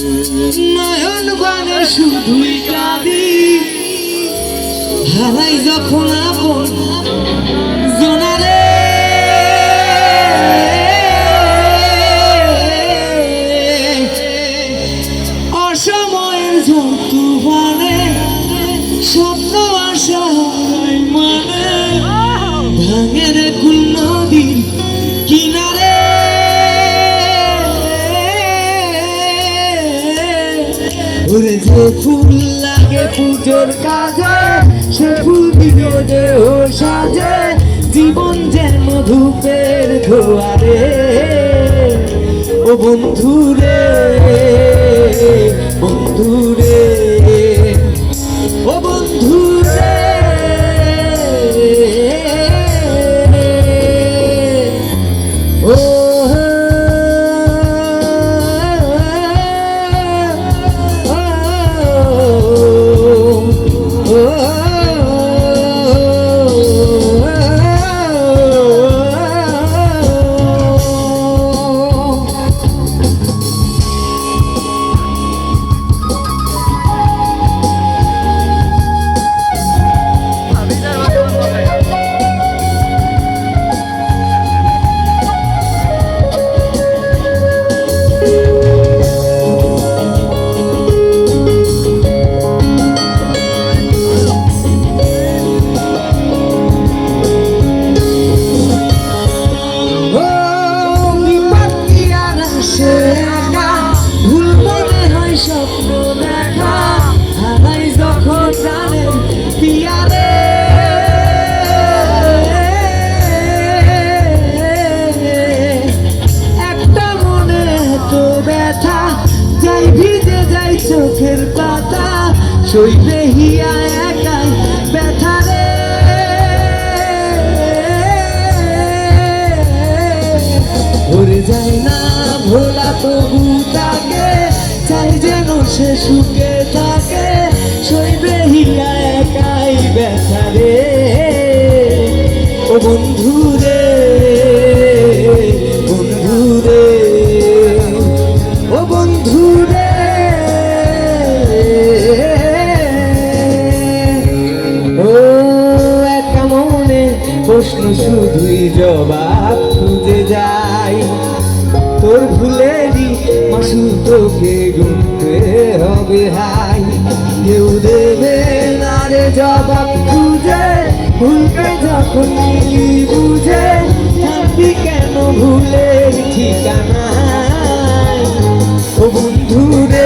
নয়ন বানে শুধুই কাঁদি হারাই যখন আপন জোনারে অসময়ের যৌতুফানে স্বপ্ন আশা মানে ভাঙে রে কুল নদীর কিনারে ওরে যে ফুল লাগে পুজোর কাজে সে ফুল দিয়ে দেহ সাজে জীবন যেন ধূপের ধোয়ারে ও বন্ধুরে বন্ধুরে ও বন্ধুরে ও স্বপ্ন দেখা হারাই যখন জানেন পিয়ারে একটা মনে তো ব্যথা যাই ভিজে যাই চোখের পাতা সইবে হিয়া একাই ব্যথা রে ভরে যায় না ভোলা তবু তাকে চাই যেন সে সুখে থাকে সইবে হিয়া একাই ব্যথা রে ও বন্ধুরে বন্ধুরে ও বন্ধুরে ও একা মনে প্রশ্ন শুধুই জবাব খুঁজে যাই তোর ভুলেরই মাসুল তোকে গুনতে হবে হাই কেউ দেবে না রে জবাব খুঁজে ভুলকে যখন নিলি বুঝে থাকবি কেন ভুলের ঠিকানায় ও বন্ধু রে